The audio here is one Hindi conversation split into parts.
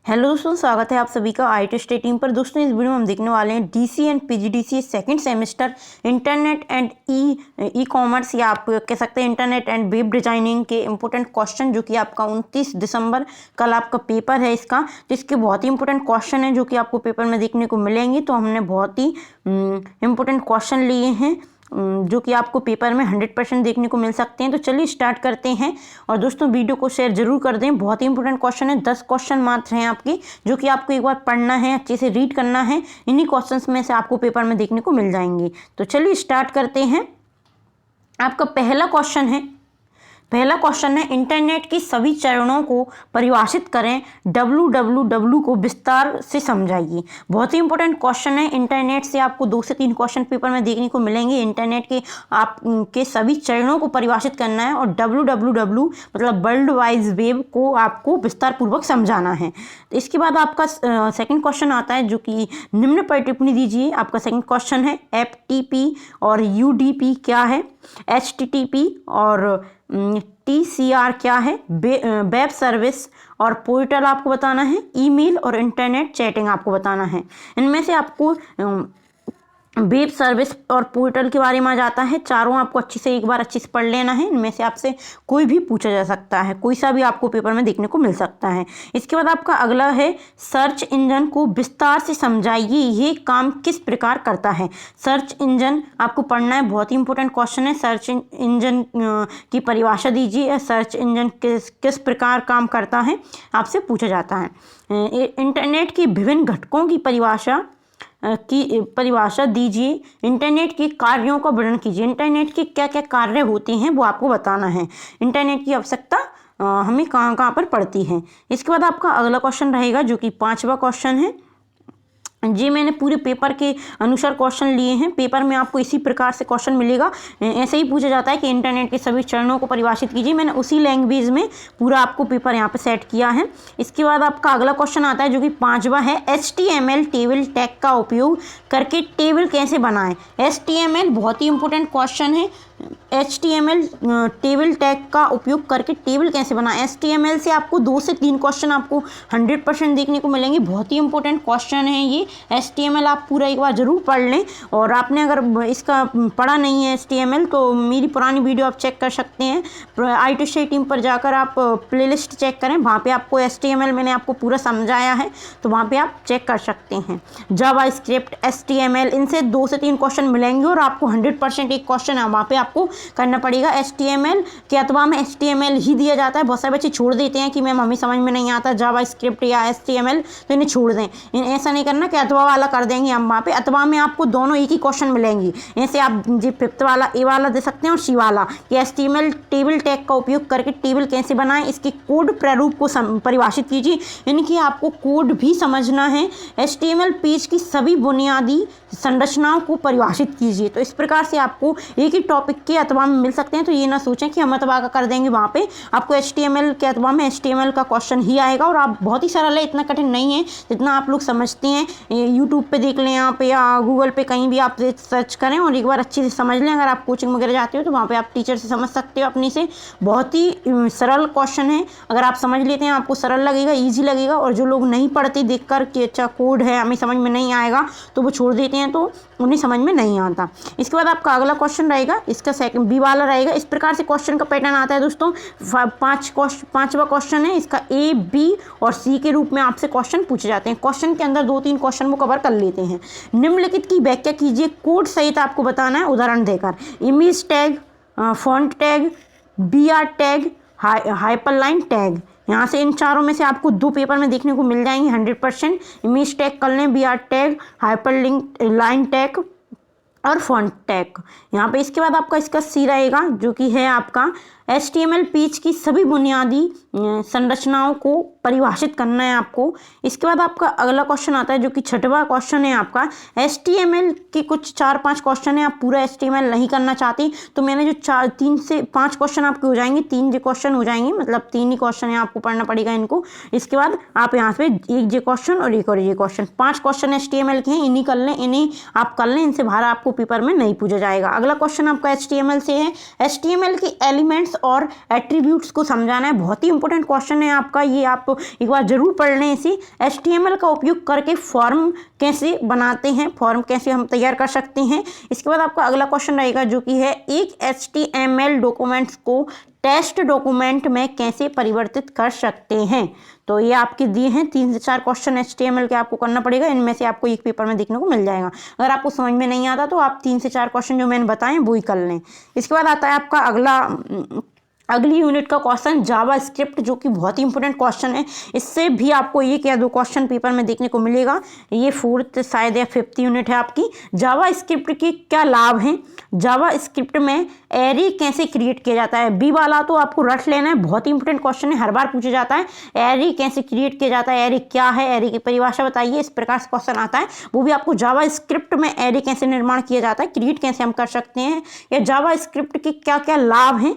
हेलो दोस्तों, स्वागत है आप सभी का IT स्टडी टीम पर। दोस्तों इस वीडियो में हम देखने वाले हैं DC and PGDCA second semester internet and e commerce या आप कह सकते हैं इंटरनेट एंड वेब डिजाइनिंग के इंपॉर्टेंट क्वेश्चन, जो कि आपका 29 दिसंबर कल आपका पेपर है इसका। तो इसके बहुत ही इंपॉर्टेंट क्वेश्चन है जो कि आपको पेपर में देखने को मिलेंगे। तो हमने बहुत ही इंपॉर्टेंट क्वेश्चन लिए हैं जो कि आपको पेपर में 100% देखने को मिल सकते हैं। तो चलिए स्टार्ट करते हैं। और दोस्तों वीडियो को शेयर जरूर कर दें, बहुत ही इंपॉर्टेंट क्वेश्चन है। 10 क्वेश्चन मात्र हैं आपके, जो कि आपको एक बार पढ़ना है, अच्छे से रीड करना है। इन्हीं क्वेश्चंस में से आपको पेपर में देखने को मिल जाएंगे। तो चलिए स्टार्ट करते हैं। आपका पहला क्वेश्चन है इंटरनेट की सभी चरणों को परिभाषित करें, www को विस्तार से समझाइए। बहुत ही इंपॉर्टेंट क्वेश्चन है। इंटरनेट से आपको 2 से 3 क्वेश्चन पेपर में देखने को मिलेंगे। इंटरनेट के आपके सभी चरणों को परिभाषित करना है और www मतलब वर्ल्ड वाइड वेब को आपको विस्तार पूर्वक समझाना है। तो इसके बाद आपका सेकंड क्वेश्चन आता है, जो कि निम्न पर टिप्पणी दीजिए। आपका सेकंड क्वेश्चन है FTP और UDP क्या है, HTTP और TCR क्या है, वेब सर्विस और पोर्टल आपको बताना है, ईमेल और इंटरनेट चैटिंग आपको बताना है। इनमें से आपको वेब सर्विस और पोर्टल के बारे में आ जाता है। चारों आपको एक बार अच्छे से पढ़ लेना है। इनमें से आपसे कोई भी पूछा जा सकता है, कोई सा भी आपको पेपर में देखने को मिल सकता है। इसके बाद आपका अगला है सर्च इंजन को विस्तार से समझाइए, ये काम किस प्रकार करता है। सर्च इंजन आपको पढ़ना है, बहुत ही इंपॉर्टेंट क्वेश्चन है। सर्च इंजन की परिभाषा दीजिए, सर्च इंजन किस प्रकार काम करता है, आपसे पूछा जाता है। इंटरनेट की विभिन्न घटकों की परिभाषा दीजिए। इंटरनेट के कार्यों का वर्णन कीजिए। इंटरनेट के क्या क्या कार्य होते हैं वो आपको बताना है। इंटरनेट की आवश्यकता हमें कहाँ कहाँ पर पड़ती है। इसके बाद आपका अगला क्वेश्चन रहेगा, जो कि 5वां क्वेश्चन है। जी मैंने पूरे पेपर के अनुसार क्वेश्चन लिए हैं। पेपर में आपको इसी प्रकार से क्वेश्चन मिलेगा। ऐसे ही पूछा जाता है कि इंटरनेट के सभी चरणों को परिभाषित कीजिए। मैंने उसी लैंग्वेज में पूरा आपको पेपर यहाँ पे सेट किया है। इसके बाद आपका अगला क्वेश्चन आता है, जो कि 5वां है। HTML टेबल टैग का उपयोग करके टेबल कैसे बनाएं। HTML बहुत ही इंपॉर्टेंट क्वेश्चन है। HTML टेबल टैग का उपयोग करके टेबल कैसे बनाएं। HTML से आपको 2 से 3 क्वेश्चन आपको 100% देखने को मिलेंगे। बहुत ही इंपॉर्टेंट क्वेश्चन है ये। HTML आप पूरा एक बार जरूर पढ़ लें। और आपने अगर इसका पढ़ा नहीं है HTML, तो मेरी पुरानी वीडियो आप चेक कर सकते हैं। IT स्टडी टीम पर जाकर आप प्लेलिस्ट चेक करें, वहाँ पे आपको HTML मैंने आपको पूरा समझाया है, तो वहाँ पे आप चेक कर सकते हैं। जावास्क्रिप्ट, HTML, इनसे 2 से 3 क्वेश्चन मिलेंगे और आपको 100% एक क्वेश्चन है वहाँ पे आपको करना पड़ेगा। HTML के अथवा में HTML ही दिया जाता है। बहुत सारे बच्चे छोड़ देते हैं कि मैम हमें समझ में नहीं आता जावास्क्रिप्ट या HTML, तो इन्हें छोड़ दें। ऐसा नहीं करना कि अथवा वाला कर देंगे हम वहाँ पे। अथवा में आपको दोनों एक ही क्वेश्चन मिलेंगे। ऐसे आप जी 5th वाला A वाला दे सकते हैं और C वाला कि HTML टेबल टैग का उपयोग करके टेबल कैसे बनाएं, इसके कोड प्रारूप को परिभाषित कीजिए। यानी कि आपको कोड भी समझना है। HTML पेज की सभी बुनियादी संरचनाओं को परिभाषित कीजिए। तो इस प्रकार से आपको एक ही टॉपिक के अथवा में मिल सकते हैं। तो ये ना सोचें कि हम अथवा का कर देंगे, वहाँ पे आपको HTML के अथवा में HTML का क्वेश्चन ही आएगा। और आप बहुत ही सरल है, इतना कठिन नहीं है जितना आप लोग समझते हैं। यूट्यूब पे देख लें आप, या गूगल पे कहीं भी आप सर्च करें और एक बार अच्छे से समझ लें। अगर आप कोचिंग वगैरह जाते हो तो वहाँ पे आप टीचर से समझ सकते हो अपनी से। बहुत ही सरल क्वेश्चन है। अगर आप समझ लेते हैं आपको सरल लगेगा, ईजी लगेगा। और जो लोग नहीं पढ़ते देख कर कि अच्छा कोड है हमें समझ में नहीं आएगा, तो वो छोड़ देते हैं, तो उन्हें समझ में नहीं आता। इसके बाद आपका अगला क्वेश्चन रहेगा, इसका सेकंड B वाला रहेगा। इस प्रकार से क्वेश्चन का पैटर्न आता है दोस्तों। 5वां क्वेश्चन है, इसका A, B और C के रूप में आपसे क्वेश्चन पूछे जाते हैं। क्वेश्चन के अंदर 2-3 क्वेश्चन वो कवर कर लेते हैं। निम्नलिखित की व्याख्या कीजिए, कोड सहित आपको बताना है उदाहरण देकर। Image tag, font tag, BR tag, hyperlink tag. यहाँ से इन चारों में से आपको 2 पेपर में देखने को मिल जाएंगे 100%। इमेज टैग कर लें, BR tag, hyperlink line tag और फॉन्ट टैग यहाँ पे। इसके बाद आपका इसका C रहेगा, जो कि है आपका HTML पेज की सभी बुनियादी संरचनाओं को परिभाषित करना है आपको। इसके बाद आपका अगला क्वेश्चन आता है, जो कि 6वां क्वेश्चन है आपका। HTML के कुछ 4-5 क्वेश्चन है। आप पूरा HTML नहीं करना चाहते तो मैंने जो 3 से 5 क्वेश्चन आपके हो जाएंगे, 3 जे क्वेश्चन हो जाएंगे, मतलब 3 ही क्वेश्चन है, आपको पढ़ना पड़ेगा इनको। इसके बाद आप यहाँ पे एक जे क्वेश्चन और एक और ये क्वेश्चन, 5 क्वेश्चन HTML के हैं। इन्हीं कर लें, इन्हीं आप कर लें, इनसे बाहर आपको पेपर में नहीं पूछा जाएगा। अगला क्वेश्चन आपका HTML से है। HTML की एलिमेंट्स और एट्रीब्यूट्स को समझाना है। बहुत ही इंपॉर्टेंट क्वेश्चन है आपका, ये आप एक बार जरूर पढ़ लें इसे। HTML का उपयोग करके फॉर्म कैसे बनाते हैं, फॉर्म कैसे हम तैयार कर सकते हैं। इसके बाद आपका अगला क्वेश्चन रहेगा जो कि है एक HTML डॉक्यूमेंट्स को टेक्स्ट डॉक्यूमेंट में कैसे परिवर्तित कर सकते हैं। तो ये आपके दिए हैं 3 से 4 क्वेश्चन HTML के आपको करना पड़ेगा। इनमें से आपको एक पेपर में देखने को मिल जाएगा। अगर आपको समझ में नहीं आता तो आप 3 से 4 क्वेश्चन जो मैंने बताए वो ही कर लें। इसके बाद आता है आपका अगली यूनिट का क्वेश्चन जावा स्क्रिप्ट, जो कि बहुत ही इंपॉर्टेंट क्वेश्चन है। इससे भी आपको 1 या 2 क्वेश्चन पेपर में देखने को मिलेगा। ये 4th शायद या 5th यूनिट है आपकी। जावा स्क्रिप्ट के क्या लाभ हैं, जावा स्क्रिप्ट में एरे कैसे क्रिएट किया जाता है। बी वाला तो आपको रट लेना है, बहुत ही इंपॉर्टेंट क्वेश्चन है, हर बार पूछा जाता है। एरे कैसे क्रिएट किया जाता है, एरे क्या है, एरे की परिभाषा बताइए, इस प्रकार से क्वेश्चन आता है। वो भी आपको जावा स्क्रिप्ट में एरे कैसे निर्माण किया जाता है, क्रिएट कैसे हम कर सकते हैं, या जावा स्क्रिप्ट के क्या क्या लाभ हैं।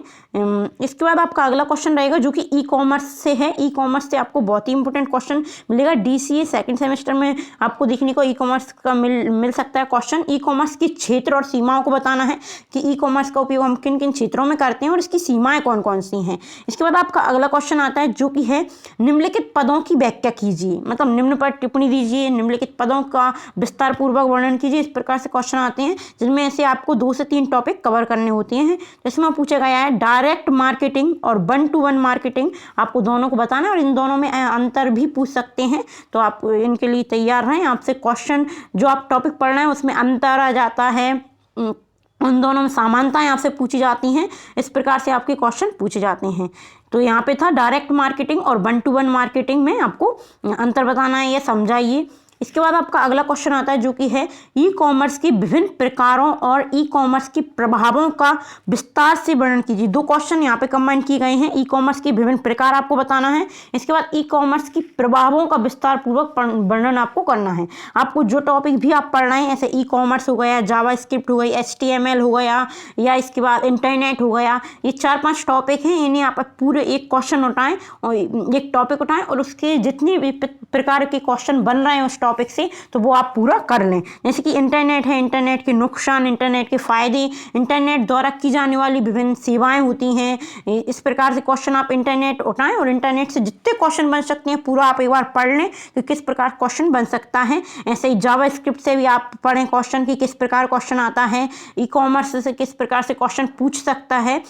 इसके बाद आपका अगला क्वेश्चन रहेगा जो कि ई कॉमर्स से है। ई कॉमर्स से आपको बहुत ही इंपॉर्टेंट क्वेश्चन मिलेगा। DCA सेकंड सेमेस्टर में आपको देखने को ई कॉमर्स का मिल सकता है क्वेश्चन। ई कॉमर्स की क्षेत्र और सीमाओं को बताना है कि ई कॉमर्स का उपयोग हम किन किन क्षेत्रों में करते हैं और इसकी सीमाएं कौन कौन सी हैं। इसके बाद आपका अगला क्वेश्चन आता है जो कि है निम्नलिखित पदों की व्याख्या कीजिए, मतलब निम्न पर टिप्पणी दीजिए, निम्नलिखित पदों का विस्तार पूर्वक वर्णन कीजिए। इस प्रकार से क्वेश्चन आते हैं जिनमें से आपको 2 से 3 टॉपिक कवर करने होते हैं। जिसमें पूछा गया है डायरेक्ट मार्केटिंग और 1-to-1 मार्केटिंग, आपको दोनों को बताना है और इन दोनों में अंतर भी पूछ सकते हैं। तो आप इनके लिए तैयार रहें। आपसे क्वेश्चन जो आप टॉपिक पढ़ रहे हैं उसमें अंतर आ जाता है, उन दोनों में समानताएं आपसे पूछी जाती हैं। इस प्रकार से आपके क्वेश्चन पूछे जाते हैं। तो यहाँ पे था डायरेक्ट मार्केटिंग और 1-to-1 मार्केटिंग में आपको अंतर बताना है, ये समझाइए। इसके बाद आपका अगला क्वेश्चन आता है जो कि है ई कॉमर्स की विभिन्न प्रकारों और ई कॉमर्स के प्रभावों का विस्तार से वर्णन कीजिए। 2 क्वेश्चन यहाँ पे कंबाइन किए गए हैं। ई कॉमर्स के विभिन्न प्रकार आपको बताना है। इसके बाद ई कॉमर्स की प्रभावों का विस्तार पूर्वक वर्णन आपको करना है। आपको जो टॉपिक भी आप पढ़ रहे हैं, ऐसे ई कॉमर्स हो गया, जावा स्क्रिप्ट हो गई, HTML हो गया, या इसके बाद इंटरनेट हो गया, ये 4-5 टॉपिक हैं। इन्हें आप पूरे एक क्वेश्चन उठाएं और एक टॉपिक उठाएं और उसके जितनी भी प्रकार के क्वेश्चन बन रहे हैं उस टॉपिक से, तो वो आप पूरा कर लें। जैसे कि इंटरनेट है, इंटरनेट के नुकसान, इंटरनेट के फायदे, इंटरनेट द्वारा की जाने वाली विभिन्न सेवाएं होती हैं। इस प्रकार से क्वेश्चन आप इंटरनेट उठाएं और इंटरनेट से जितने क्वेश्चन बन सकते हैं पूरा आप एक बार पढ़ लें कि किस प्रकार क्वेश्चन बन सकता है। ऐसे ही जावा स्क्रिप्ट से भी आप पढ़ें क्वेश्चन की किस प्रकार क्वेश्चन आता है, ई कॉमर्स से किस प्रकार से क्वेश्चन पूछ सकता है।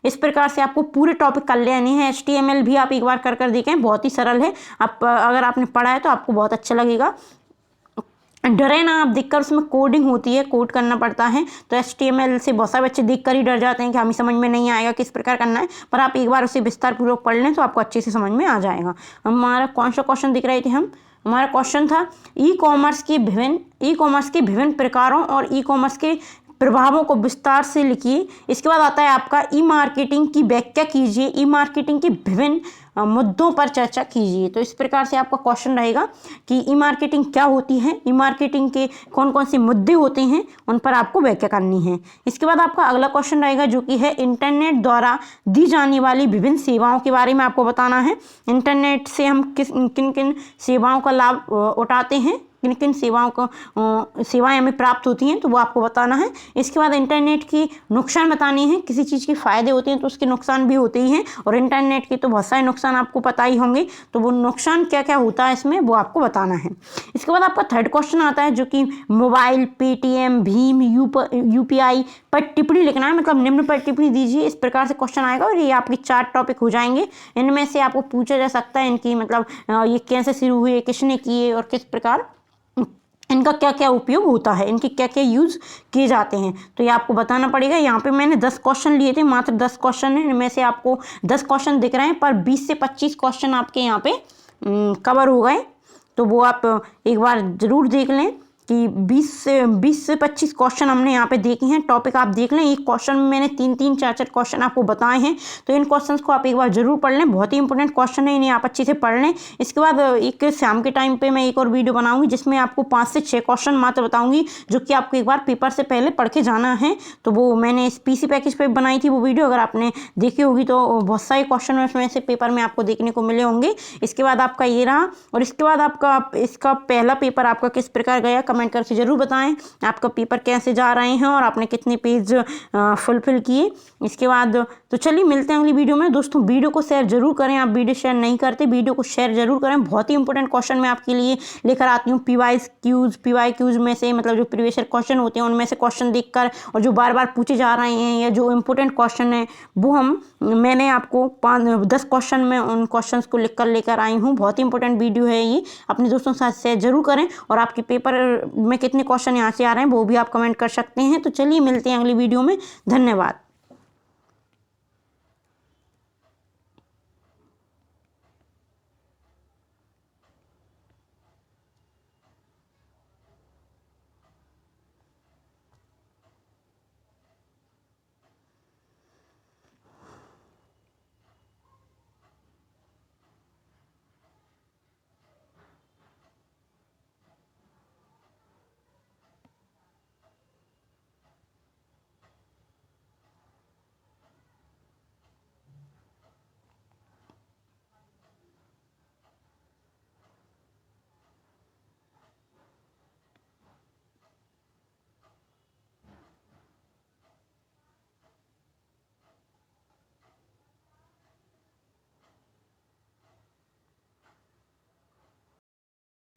इस प्रकार से आपको पूरे टॉपिक कर लेने हैं। HTML भी आप एक बार कर देखें, बहुत ही सरल है। आप अगर आपने पढ़ा है तो आपको बहुत अच्छा लगेगा। डरे ना आप देखकर, उसमें कोडिंग होती है, कोड करना पड़ता है। तो HTML से बहुत सारे बच्चे देखकर ही डर जाते हैं कि हमें समझ में नहीं आएगा किस प्रकार करना है, पर आप एक बार उसे विस्तार पूर्वक पढ़ लें तो आपको अच्छे से समझ में आ जाएगा। हमारा कौन सा क्वेश्चन दिख रहे थे हमारा क्वेश्चन था ई कॉमर्स के विभिन्न प्रकारों और ई कॉमर्स के प्रभावों को विस्तार से लिखिए। इसके बाद आता है आपका ई मार्केटिंग की व्याख्या कीजिए, ई मार्केटिंग के विभिन्न मुद्दों पर चर्चा कीजिए। तो इस प्रकार से आपका क्वेश्चन रहेगा कि ई मार्केटिंग क्या होती है, ई मार्केटिंग के कौन कौन से मुद्दे होते हैं, उन पर आपको व्याख्या करनी है। इसके बाद आपका अगला क्वेश्चन रहेगा जो कि है इंटरनेट द्वारा दी जाने वाली विभिन्न सेवाओं के बारे में आपको बताना है। इंटरनेट से हम किन किन सेवाओं का लाभ उठाते हैं, किन किन सेवाएं हमें प्राप्त होती हैं, तो वो आपको बताना है। इसके बाद इंटरनेट की नुकसान बतानी है। किसी चीज़ के फ़ायदे होते हैं तो उसके नुकसान भी होते ही हैं, और इंटरनेट के तो बहुत सारे नुकसान आपको पता ही होंगे, तो वो नुकसान क्या क्या होता है इसमें वो आपको बताना है। इसके बाद आपका 3rd क्वेश्चन आता है जो कि मोबाइल, पेटीएम, भीम, UPI पर टिप्पणी लिखना है, मतलब निम्न पर टिप्पणी दीजिए। इस प्रकार से क्वेश्चन आएगा और ये आपके 4 टॉपिक हो जाएंगे। इनमें से आपको पूछा जा सकता है इनकी मतलब ये कैसे शुरू हुए, किसने किए और किस प्रकार इनका क्या क्या उपयोग होता है, इनके क्या क्या यूज़ किए जाते हैं, तो ये आपको बताना पड़ेगा। यहाँ पे मैंने 10 क्वेश्चन लिए थे, मात्र 10 क्वेश्चन हैं। इनमें से आपको 10 क्वेश्चन दिख रहे हैं, पर 20 से 25 क्वेश्चन आपके यहाँ पे कवर हो गए। तो वो आप एक बार ज़रूर देख लें कि 20 से 25 क्वेश्चन हमने यहाँ पे देखे हैं। टॉपिक आप देख लें, एक क्वेश्चन में मैंने 3-3, 4-4 क्वेश्चन आपको बताए हैं, तो इन क्वेश्चंस को आप एक बार जरूर पढ़ लें। बहुत ही इंपॉर्टेंट क्वेश्चन है, इन्हें आप अच्छे से पढ़ लें। इसके बाद एक शाम के टाइम पे मैं एक और वीडियो बनाऊंगी जिसमें आपको 5 से 6 क्वेश्चन मात्र बताऊंगी, जो कि आपको एक बार पेपर से पहले पढ़ के जाना है। तो वो मैंने इस PC पैकेज पर बनाई थी वो वीडियो, अगर आपने देखी होगी तो बहुत सारे क्वेश्चन उसमें से पेपर में आपको देखने को मिले होंगे। इसके बाद आपका ये रहा, और इसके बाद आपका इसका पहला पेपर आपका किस प्रकार गया, कमेंट करके ज़रूर बताएं आपका पेपर कैसे जा रहे हैं और आपने कितने पेज फुलफिल किए। इसके बाद तो चलिए मिलते हैं अगली वीडियो में। दोस्तों वीडियो को शेयर जरूर करें, आप वीडियो शेयर नहीं करते, वीडियो को शेयर जरूर करें। बहुत ही इंपॉर्टेंट क्वेश्चन मैं आपके लिए लेकर आती हूँ। पीवाई क्यूज में से मतलब जो प्रीवियस ईयर क्वेश्चन होते हैं उनमें से क्वेश्चन देखकर और जो बार बार पूछे जा रहे हैं या जो इंपॉर्टेंट क्वेश्चन है वो मैंने आपको 10 क्वेश्चन में उन क्वेश्चंस को लेकर आई हूँ। बहुत ही इंपॉर्टेंट वीडियो है ये, अपने दोस्तों के साथ शेयर जरूर करें। और आपके पेपर में कितने क्वेश्चन यहाँ से आ रहे हैं वो भी आप कमेंट कर सकते हैं। तो चलिए मिलते हैं अगली वीडियो में। धन्यवाद।